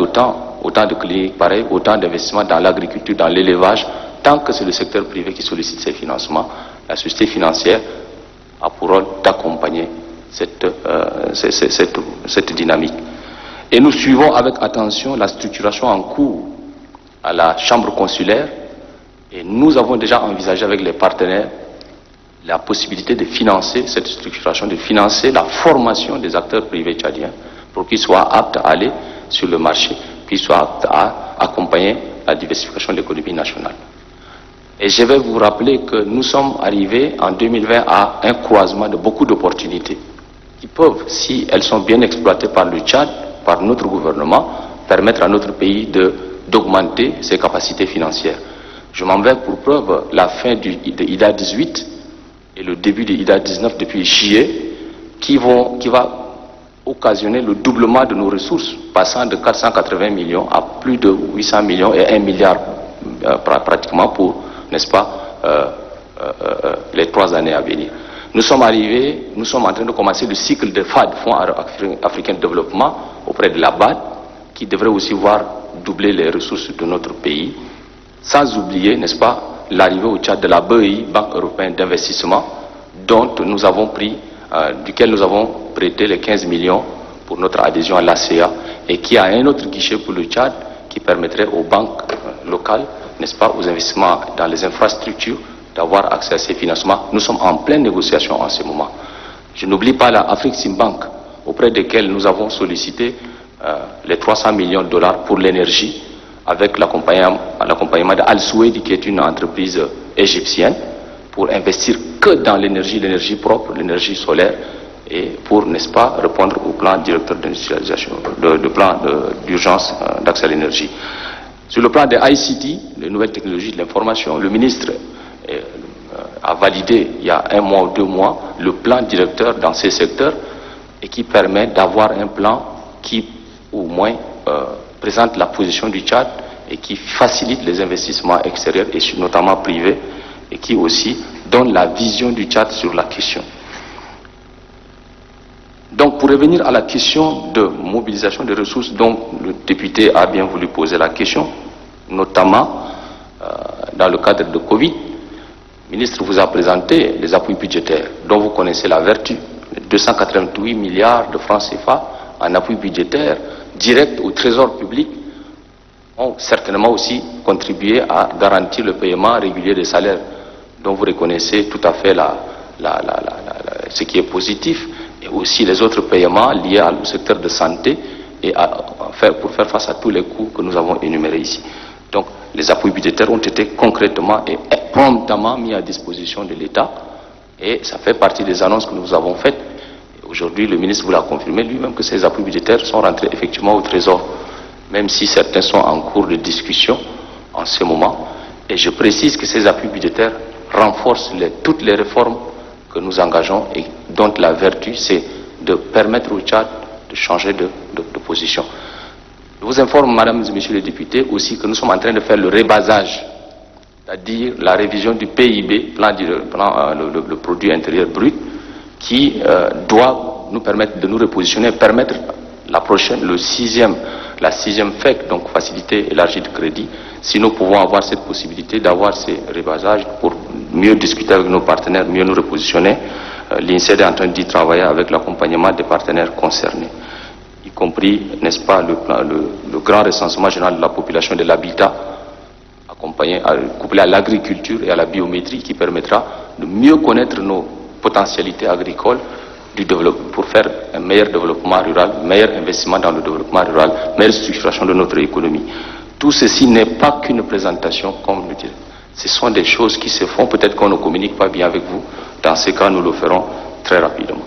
autant de cliniques pareilles, autant d'investissements dans l'agriculture, dans l'élevage. Tant que c'est le secteur privé qui sollicite ces financements, la société financière a pour rôle d'accompagner cette dynamique. Et nous suivons avec attention la structuration en cours à la chambre consulaire, et nous avons déjà envisagé avec les partenaires la possibilité de financer cette structuration, de financer la formation des acteurs privés tchadiens pour qu'ils soient aptes à aller sur le marché, qu'ils soient aptes à accompagner la diversification de l'économie nationale. Et je vais vous rappeler que nous sommes arrivés en 2020 à un croisement de beaucoup d'opportunités qui peuvent, si elles sont bien exploitées par le Tchad, par notre gouvernement, permettre à notre pays d'augmenter ses capacités financières. Je m'en vais pour preuve la fin de IDA 18 et le début de IDA 19 depuis juillet, qui va occasionner le doublement de nos ressources, passant de 480 millions à plus de 800 millions et 1 milliard pratiquement pour, n'est-ce pas, les 3 années à venir. Nous sommes en train de commencer le cycle de FAD, Fonds africain de développement, auprès de la BAD, qui devrait aussi voir doubler les ressources de notre pays, sans oublier, n'est-ce pas, l'arrivée au Tchad de la BEI, Banque européenne d'investissement, dont nous avons duquel nous avons prêté les 15 millions pour notre adhésion à l'ACA, et qui a un autre guichet pour le Tchad qui permettrait aux banques locales, n'est-ce pas, aux investissements dans les infrastructures, d'avoir accès à ces financements. Nous sommes en pleine négociation en ce moment. Je n'oublie pas la Afreximbank, auprès desquelles nous avons sollicité les 300 millions de dollars pour l'énergie, avec l'accompagnement de Al-Souedi, qui est une entreprise égyptienne, pour investir que dans l'énergie propre, l'énergie solaire, et pour, n'est-ce pas, répondre au plan directeur d'industrialisation, le plan d'urgence d'accès à l'énergie. Sur le plan des ICT, les nouvelles technologies de l'information, le ministre a validé il y a 1 mois ou 2 mois le plan directeur dans ces secteurs, et qui permet d'avoir un plan qui, au moins, présente la position du Tchad et qui facilite les investissements extérieurs et notamment privés, et qui aussi donne la vision du Tchad sur la question. Donc, pour revenir à la question de mobilisation des ressources dont le député a bien voulu poser la question, notamment dans le cadre de Covid, le ministre vous a présenté les appuis budgétaires dont vous connaissez la vertu, 288 milliards de francs CFA en appui budgétaire direct au trésor public ont certainement aussi contribué à garantir le paiement régulier des salaires, dont vous reconnaissez tout à fait ce qui est positif, et aussi les autres paiements liés au secteur de santé et pour faire face à tous les coûts que nous avons énumérés ici. Donc les appuis budgétaires ont été concrètement et promptement mis à disposition de l'État, et ça fait partie des annonces que nous avons faites. Aujourd'hui, le ministre vous l'a confirmé lui-même que ces appuis budgétaires sont rentrés effectivement au Trésor, même si certains sont en cours de discussion en ce moment. Et je précise que ces appuis budgétaires renforcent toutes les réformes que nous engageons et dont la vertu, c'est de permettre au Tchad de changer de position. Je vous informe, mesdames et messieurs les députés, aussi que nous sommes en train de faire le rebasage, c'est-à-dire la révision du PIB, le produit intérieur brut, qui doit nous permettre de nous repositionner et permettre la sixième FEC, donc facilité élargie de crédit, si nous pouvons avoir cette possibilité d'avoir ces rebasages pour mieux discuter avec nos partenaires, mieux nous repositionner. L'INSED est en train d'y travailler avec l'accompagnement des partenaires concernés, y compris, n'est-ce pas, le grand recensement général de la population de l'habitat, couplé à l'agriculture et à la biométrie, qui permettra de mieux connaître nos potentialités agricoles pour faire un meilleur développement rural, meilleur investissement dans le développement rural, meilleure structuration de notre économie. Tout ceci n'est pas qu'une présentation, comme le dirait. Ce sont des choses qui se font, peut-être qu'on ne communique pas bien avec vous. Dans ces cas, nous le ferons très rapidement.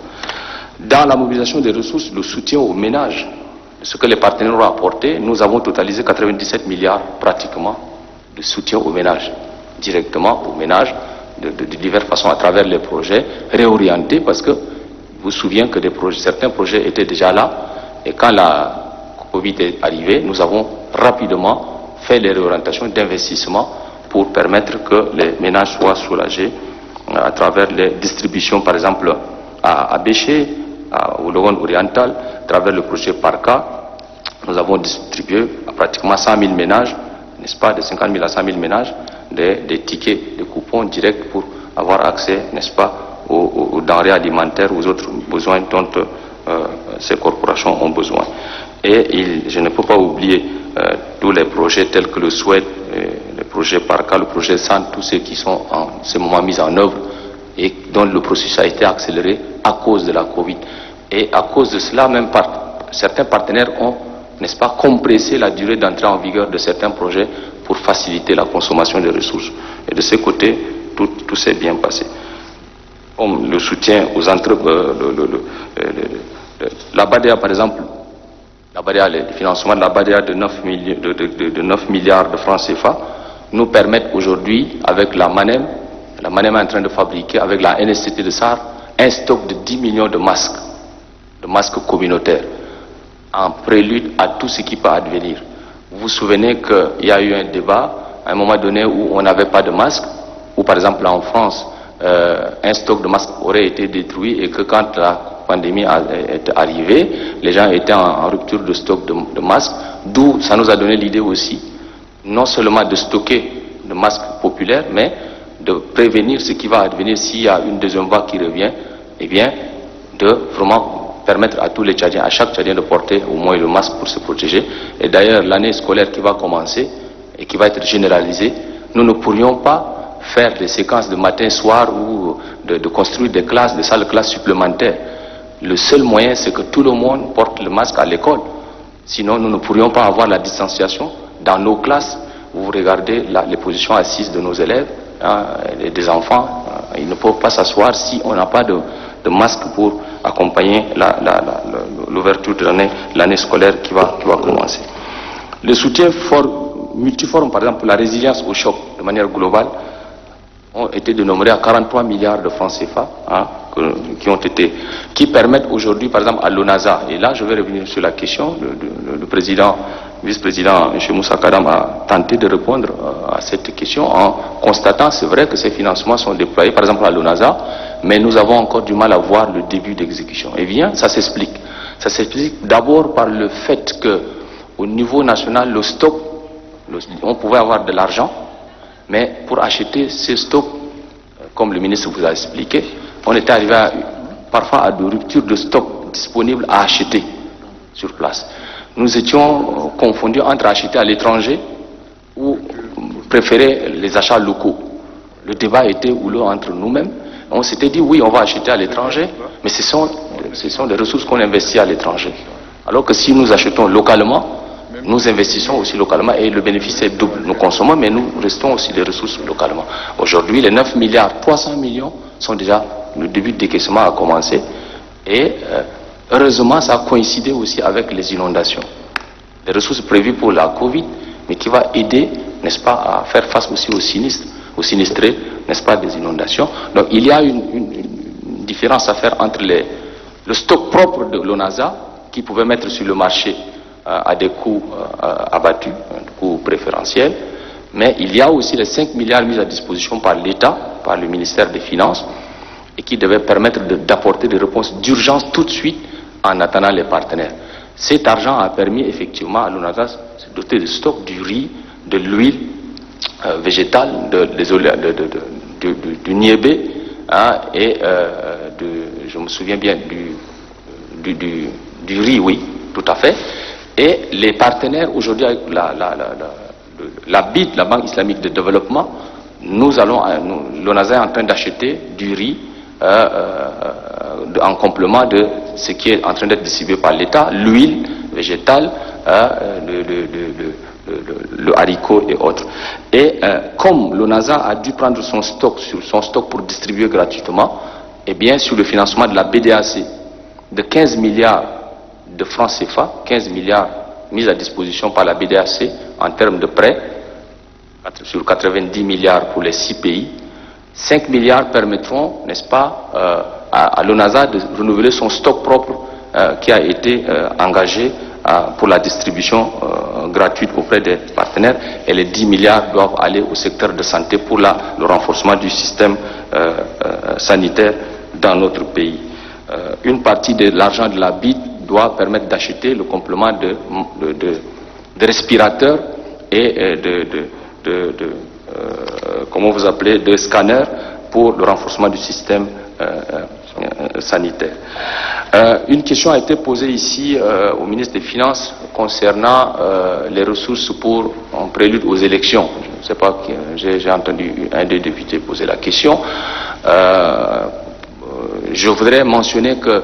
Dans la mobilisation des ressources, le soutien aux ménages, ce que les partenaires ont apporté, nous avons totalisé 97 milliards pratiquement de soutien aux ménages, directement aux ménages, de diverses façons, à travers les projets réorientés, parce que vous vous souvenez que certains projets étaient déjà là, et quand la Covid est arrivée, nous avons rapidement fait les réorientations d'investissement pour permettre que les ménages soient soulagés à travers les distributions, par exemple à Béché, au Logone oriental, à travers le projet Parca. Nous avons distribué à pratiquement 100 000 ménages, n'est-ce pas, de 50 000 à 100 000 ménages, des tickets, des coupons directs pour avoir accès, n'est-ce pas, aux denrées alimentaires, aux autres besoins dont ces corporations ont besoin. Et je ne peux pas oublier tous les projets tels que le SWED, le projet Parca, le projet SAN, tous ceux qui sont en ce moment mis en œuvre et dont le processus a été accéléré à cause de la Covid. Et à cause de cela, même certains partenaires ont, n'est-ce pas, compressé la durée d'entrée en vigueur de certains projets pour faciliter la consommation des ressources. Et de ce côté, tout s'est bien passé. Comme le soutien aux entreprises, la BADEA par exemple, le financement de la BADEA de 9 milliards de francs CFA nous permettent aujourd'hui, avec la MANEM est en train de fabriquer, avec la NSTT de SAR, un stock de 10 millions de masques communautaires, en prélude à tout ce qui peut advenir. Vous vous souvenez qu'il y a eu un débat à un moment donné où on n'avait pas de masques, où par exemple en France, un stock de masques aurait été détruit et que quand la pandémie est arrivée, les gens étaient en rupture de stock de masques, d'où ça nous a donné l'idée aussi, non seulement de stocker de masques populaires, mais de prévenir ce qui va advenir s'il y a une deuxième vague qui revient, et bien de vraiment permettre à tous les Tchadiens, à chaque Tchadien de porter au moins le masque pour se protéger. Et d'ailleurs, l'année scolaire qui va commencer et qui va être généralisée, nous ne pourrions pas faire des séquences de matin-soir ou de construire des classes, des salles de classe supplémentaires. Le seul moyen, c'est que tout le monde porte le masque à l'école. Sinon, nous ne pourrions pas avoir la distanciation. Dans nos classes, vous regardez les positions assises de nos élèves, des enfants, ils ne peuvent pas s'asseoir si on n'a pas de masque pour accompagner l'ouverture de l'année scolaire qui va commencer. Le soutien multiforme, par exemple, la résilience au choc de manière globale, ont été dénombrés à 43 milliards de francs CFA, qui permettent aujourd'hui, par exemple, à l'ONASA, et là je vais revenir sur la question, le vice-président M. Moussa Kadam a tenté de répondre à cette question en constatant, c'est vrai que ces financements sont déployés, par exemple à l'ONASA, mais nous avons encore du mal à voir le début d'exécution. Eh bien, ça s'explique. Ça s'explique d'abord par le fait que, au niveau national, le stock, on pouvait avoir de l'argent, mais pour acheter ces stocks, comme le ministre vous a expliqué, on était arrivé parfois à des ruptures de stock disponibles à acheter sur place. Nous étions confondus entre acheter à l'étranger ou préférer les achats locaux. Le débat était houleux entre nous-mêmes. On s'était dit oui, on va acheter à l'étranger, mais ce sont des ressources qu'on investit à l'étranger. Alors que si nous achetons localement, nous investissons aussi localement et le bénéfice est double. Nous consommons, mais nous restons aussi des ressources localement. Aujourd'hui, les 9 milliards 300 millions sont déjà, le début de décaissement a commencé et heureusement, ça a coïncidé aussi avec les inondations. Les ressources prévues pour la Covid, mais qui va aider, n'est-ce pas, à faire face aussi aux sinistrés, n'est-ce pas, des inondations. Donc il y a une différence à faire entre le stock propre de l'ONASA, qui pouvait mettre sur le marché à des coûts abattus, un coût préférentiel, mais il y a aussi les 5 milliards mis à disposition par l'État, par le ministère des Finances, et qui devaient permettre d'apporter des réponses d'urgence tout de suite en attendant les partenaires. Cet argent a permis effectivement à l'ONASA de se doter de stocks du riz, de l'huile végétale, du niébé, et je me souviens bien du riz, oui, tout à fait. Et les partenaires aujourd'hui avec la BID, la Banque islamique de développement, l'ONASA est en train d'acheter du riz en complément de ce qui est en train d'être distribué par l'État, l'huile végétale, le haricot et autres. Et comme l'ONASA a dû prendre son stock pour distribuer gratuitement, eh bien sur le financement de la BDAC de 15 milliards de francs CFA, 15 milliards mis à disposition par la BDAC en termes de prêts, sur 90 milliards pour les 6 pays, 5 milliards permettront, n'est-ce pas, à l'ONASA de renouveler son stock propre qui a été engagé pour la distribution gratuite auprès des partenaires, et les 10 milliards doivent aller au secteur de santé pour le renforcement du système sanitaire dans notre pays. Une partie de l'argent de la BID doit permettre d'acheter le complément de respirateurs et comment vous appelez, de scanners pour le renforcement du système sanitaire. Une question a été posée ici au ministre des Finances concernant les ressources en prélude aux élections. Je ne sais pas, j'ai entendu un des députés poser la question. Je voudrais mentionner que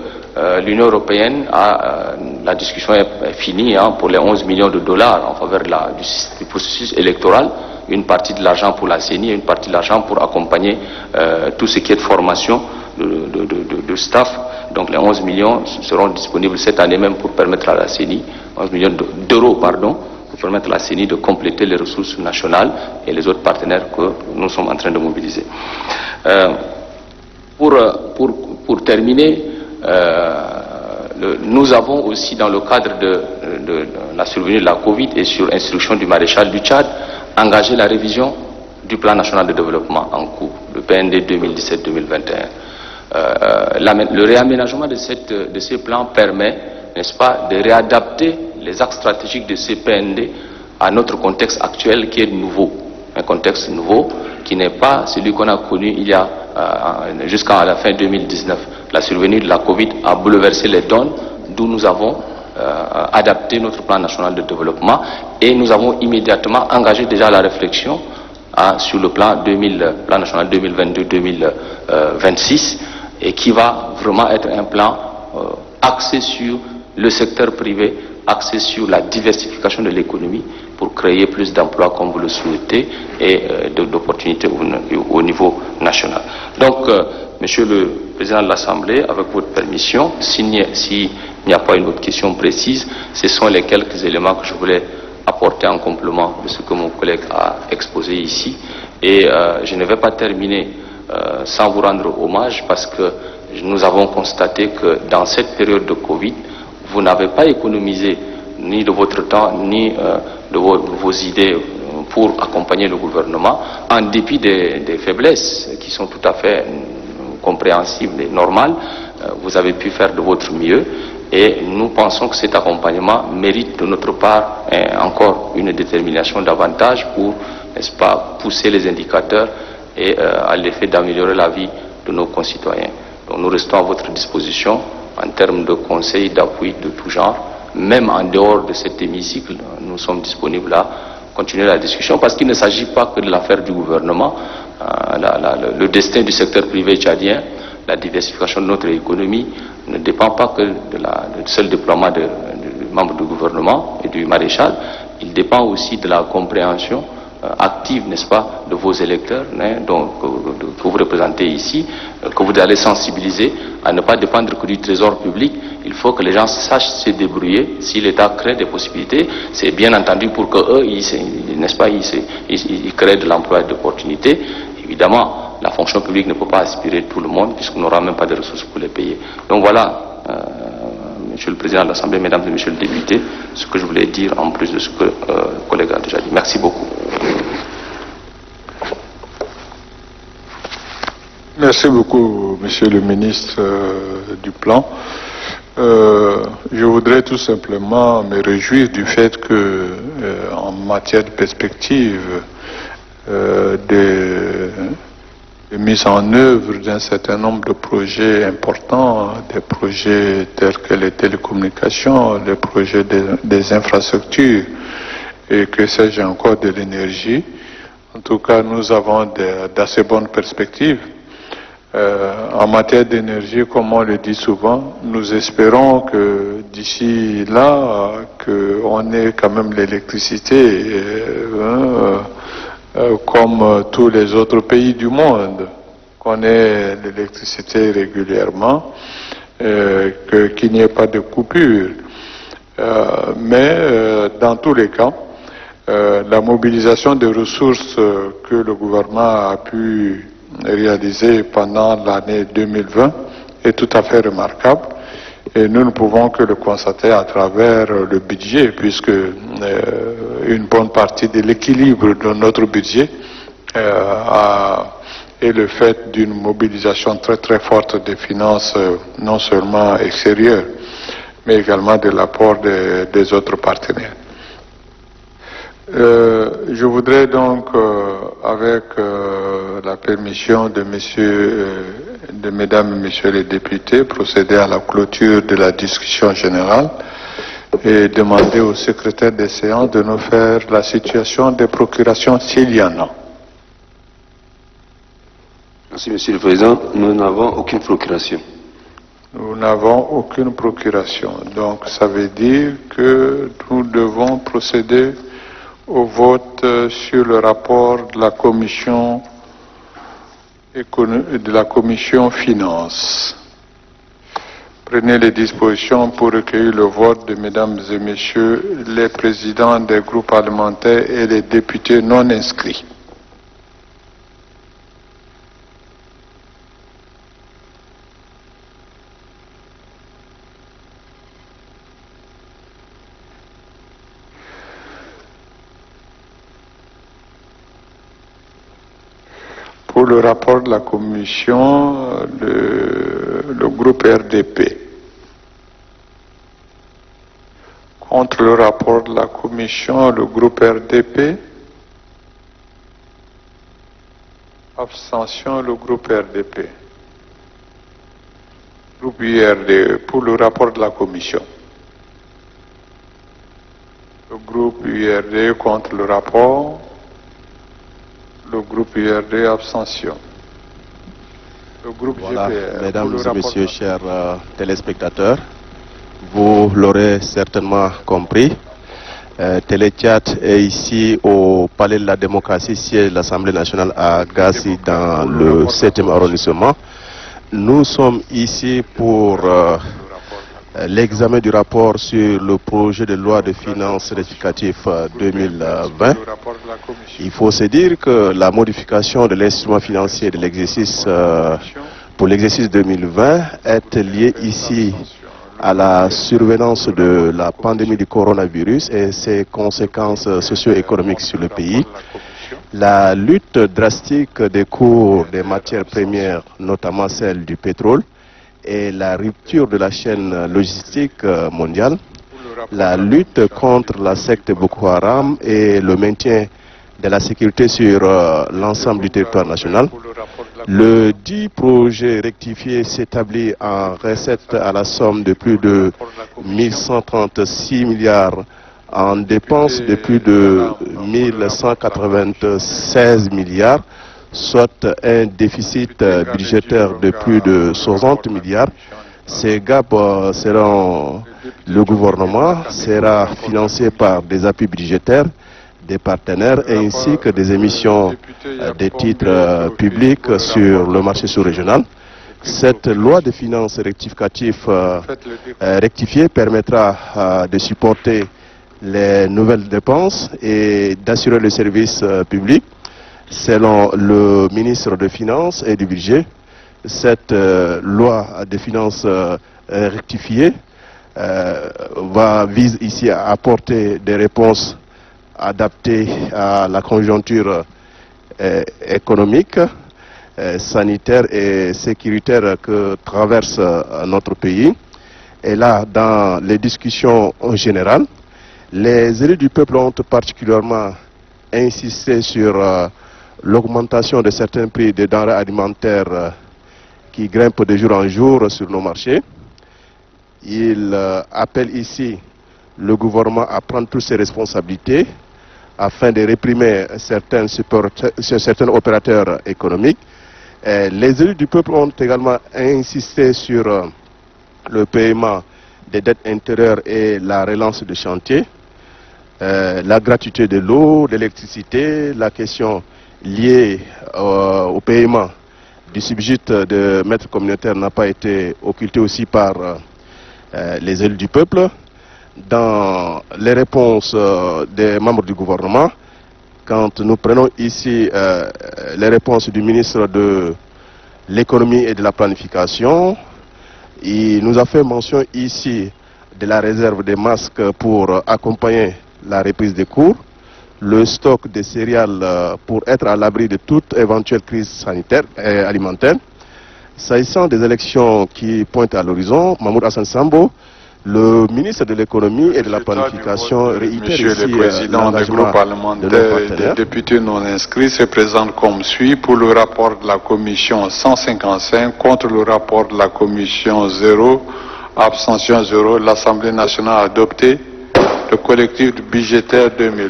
l'Union européenne la discussion est finie pour les 11 millions de dollars en faveur du processus électoral. Une partie de l'argent pour la CENI et une partie de l'argent pour accompagner tout ce qui est de formation de staff. Donc les 11 millions seront disponibles cette année même pour permettre à la CENI, 11 millions d'euros, pardon, pour permettre à la CENI de compléter les ressources nationales et les autres partenaires que nous sommes en train de mobiliser. Pour terminer, nous avons aussi, dans le cadre de la survenue de la Covid et sur instruction du maréchal du Tchad, engagé la révision du plan national de développement en cours, le PND 2017-2021. Le réaménagement de ces plans permet, n'est-ce pas, de réadapter les axes stratégiques de ces PND à notre contexte actuel qui est nouveau. Un contexte nouveau qui n'est pas celui qu'on a connu il y a jusqu'à la fin 2019. La survenue de la Covid a bouleversé les donnes, d'où nous avons adapté notre plan national de développement et nous avons immédiatement engagé déjà la réflexion sur le plan national 2022-2026 et qui va vraiment être un plan axé sur le secteur privé, axé sur la diversification de l'économie pour créer plus d'emplois comme vous le souhaitez et d'opportunités au niveau national. Donc, Monsieur le Président de l'Assemblée, avec votre permission, s'il n'y a pas une autre question précise, ce sont les quelques éléments que je voulais apporter en complément de ce que mon collègue a exposé ici. Et je ne vais pas terminer sans vous rendre hommage parce que nous avons constaté que dans cette période de Covid, vous n'avez pas économisé ni de votre temps, ni de vos idées pour accompagner le gouvernement, en dépit des faiblesses qui sont tout à fait compréhensibles et normales. Vous avez pu faire de votre mieux et nous pensons que cet accompagnement mérite de notre part encore une détermination davantage pour, n'est-ce pas, pousser les indicateurs et à l'effet d'améliorer la vie de nos concitoyens. Donc nous restons à votre disposition en termes de conseils, d'appui de tout genre. Même en dehors de cet hémicycle, nous sommes disponibles à continuer la discussion parce qu'il ne s'agit pas que de l'affaire du gouvernement. Le destin du secteur privé tchadien, la diversification de notre économie ne dépend pas que du seul déploiement de membres du gouvernement et du maréchal. Il dépend aussi de la compréhension active, n'est-ce pas, de vos électeurs que vous représentez ici, que vous allez sensibiliser à ne pas dépendre que du trésor public. Il faut que les gens sachent se débrouiller. Si l'État crée des possibilités, c'est bien entendu pour qu'eux, n'est-ce pas, ils créent de l'emploi et d'opportunités. Évidemment, la fonction publique ne peut pas aspirer tout le monde puisqu'on n'aura même pas de ressources pour les payer. Donc voilà, Monsieur le Président de l'Assemblée, Mesdames et Messieurs les députés, ce que je voulais dire en plus de ce que le collègue a déjà dit. Merci beaucoup. Merci beaucoup, Monsieur le ministre du Plan. Je voudrais tout simplement me réjouir du fait que, en matière de perspective de mise en œuvre d'un certain nombre de projets importants, des projets tels que les télécommunications, les projets des infrastructures et que sais-je encore de l'énergie. En tout cas, nous avons d'assez bonnes perspectives. En matière d'énergie, comme on le dit souvent, nous espérons que d'ici là, qu'on ait quand même l'électricité comme tous les autres pays du monde, qu'on ait l'électricité régulièrement, qu'il n'y ait pas de coupure. Mais dans tous les cas, la mobilisation des ressources que le gouvernement a pu réaliser pendant l'année 2020 est tout à fait remarquable et nous ne pouvons que le constater à travers le budget, puisque une bonne partie de l'équilibre de notre budget est le fait d'une mobilisation très très forte des finances, non seulement extérieures, mais également de l'apport des autres partenaires. Je voudrais donc, avec la permission de mesdames et messieurs les députés, procéder à la clôture de la discussion générale et demander au secrétaire des séances de nous faire la situation des procurations s'il y en a. Merci, Monsieur le Président. Nous n'avons aucune procuration. Nous n'avons aucune procuration. Donc, ça veut dire que nous devons procéder au vote sur le rapport de la commission finance. Prenez les dispositions pour recueillir le vote de mesdames et messieurs les présidents des groupes parlementaires et les députés non inscrits. Pour le rapport de la commission, le groupe RDP. Contre le rapport de la commission, le groupe RDP. Abstention, le groupe RDP. Groupe URD pour le rapport de la commission. Le groupe URD contre le rapport. Le groupe URD, abstention. Le groupe voilà, GPR, mesdames et messieurs, chers téléspectateurs, vous l'aurez certainement compris. Téléthéâtre est ici au Palais de la Démocratie, siège de l'Assemblée nationale à Gassi, dans le 7e arrondissement. Nous sommes ici pour l'examen du rapport sur le projet de loi de finances rectificatif 2020. Il faut se dire que la modification de l'instrument financier de l'exercice pour l'exercice 2020 est liée ici à la survenance de la pandémie du coronavirus et ses conséquences socio-économiques sur le pays. La lutte drastique des cours des matières premières, notamment celle du pétrole, et la rupture de la chaîne logistique mondiale, la lutte contre la secte Boko Haram et le maintien de la sécurité sur l'ensemble du territoire national. Le dit projet rectifié s'établit en recettes à la somme de plus de 1136 milliards, en dépenses de plus de 1196 milliards, soit un déficit budgétaire de plus de 60 milliards. Ces gaps seront, le gouvernement sera financé par des appuis budgétaires des partenaires ainsi que des émissions des titres publics sur le marché sous-régional. Cette loi de finances rectifiée permettra de supporter les nouvelles dépenses et d'assurer le service public. Selon le ministre des Finances et du Budget, cette loi de finances rectifiée vise ici à apporter des réponses adaptées à la conjoncture économique, sanitaire et sécuritaire que traverse notre pays. Et là, dans les discussions en général, les élus du peuple ont particulièrement insisté sur l'augmentation de certains prix des denrées alimentaires qui grimpent de jour en jour sur nos marchés. Il appelle ici le gouvernement à prendre toutes ses responsabilités afin de réprimer certains opérateurs économiques Les élus du peuple ont également insisté sur le paiement des dettes intérieures et la relance de chantier, la gratuité de l'eau, de l'électricité, la question liée au paiement du subside de maître communautaire n'a pas été occultée aussi par les élus du peuple. Dans les réponses des membres du gouvernement, quand nous prenons ici les réponses du ministre de l'économie et de la planification, il nous a fait mention ici de la réserve des masques pour accompagner la reprise des cours, le stock de céréales pour être à l'abri de toute éventuelle crise sanitaire et alimentaire. S'agissant des élections qui pointent à l'horizon, Mahmoud Hassan Sambo, le ministre de l'économie et de la planification, réitère Monsieur ici le Président du groupe parlementaire des députés non inscrits se présente comme suit pour le rapport de la commission 155 contre le rapport de la commission 0, abstention 0. L'Assemblée nationale a adopté le collectif budgétaire 2020.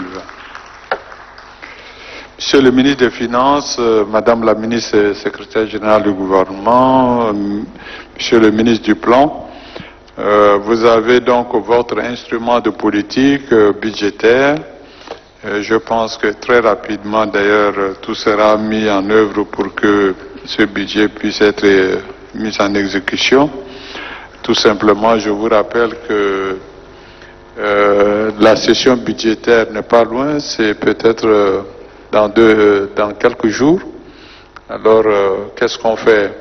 Monsieur le ministre des Finances, Madame la ministre et secrétaire générale du gouvernement, Monsieur le ministre du Plan, vous avez donc votre instrument de politique budgétaire. Je pense que très rapidement, d'ailleurs, tout sera mis en œuvre pour que ce budget puisse être mis en exécution. Tout simplement, je vous rappelle que la session budgétaire n'est pas loin, c'est peut-être dans quelques jours. Alors, qu'est-ce qu'on fait?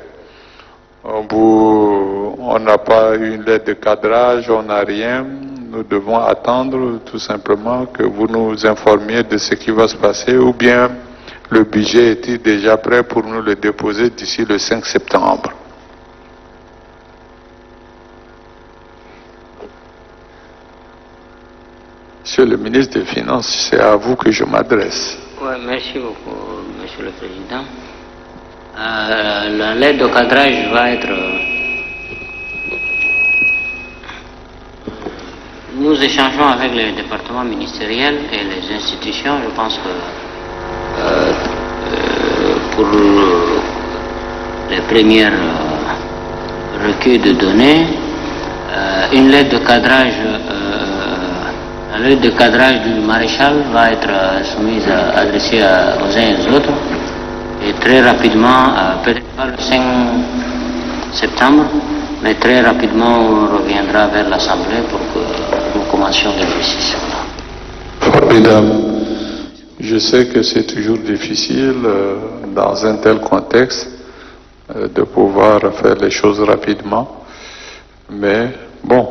On n'a pas une lettre de cadrage, on n'a rien. Nous devons attendre tout simplement que vous nous informiez de ce qui va se passer, ou bien le budget est-il déjà prêt pour nous le déposer d'ici le 5 septembre. Monsieur le ministre des Finances, c'est à vous que je m'adresse. Oui, merci beaucoup, Monsieur le Président. La lettre de cadrage va être... Nous échangeons avec les départements ministériels et les institutions. Je pense que pour les premiers recueils de données, une lettre de cadrage, la lettre de cadrage du maréchal va être soumise, adressée aux uns et aux autres. Et très rapidement, peut-être pas le 5 septembre, mais très rapidement on reviendra vers l'Assemblée pour que nous commencions l'exercice. Mesdames, je sais que c'est toujours difficile dans un tel contexte de pouvoir faire les choses rapidement, mais bon,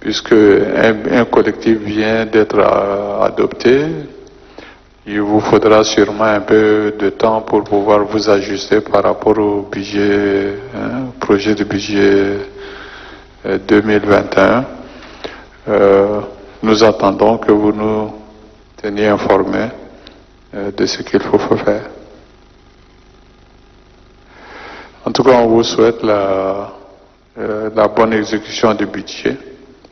puisque un collectif vient d'être adopté, il vous faudra sûrement un peu de temps pour pouvoir vous ajuster par rapport au budget, projet de budget 2021. Nous attendons que vous nous teniez informés de ce qu'il faut faire. En tout cas, on vous souhaite la bonne exécution du budget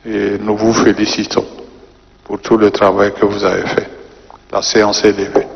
et nous vous félicitons pour tout le travail que vous avez fait. La séance est levée.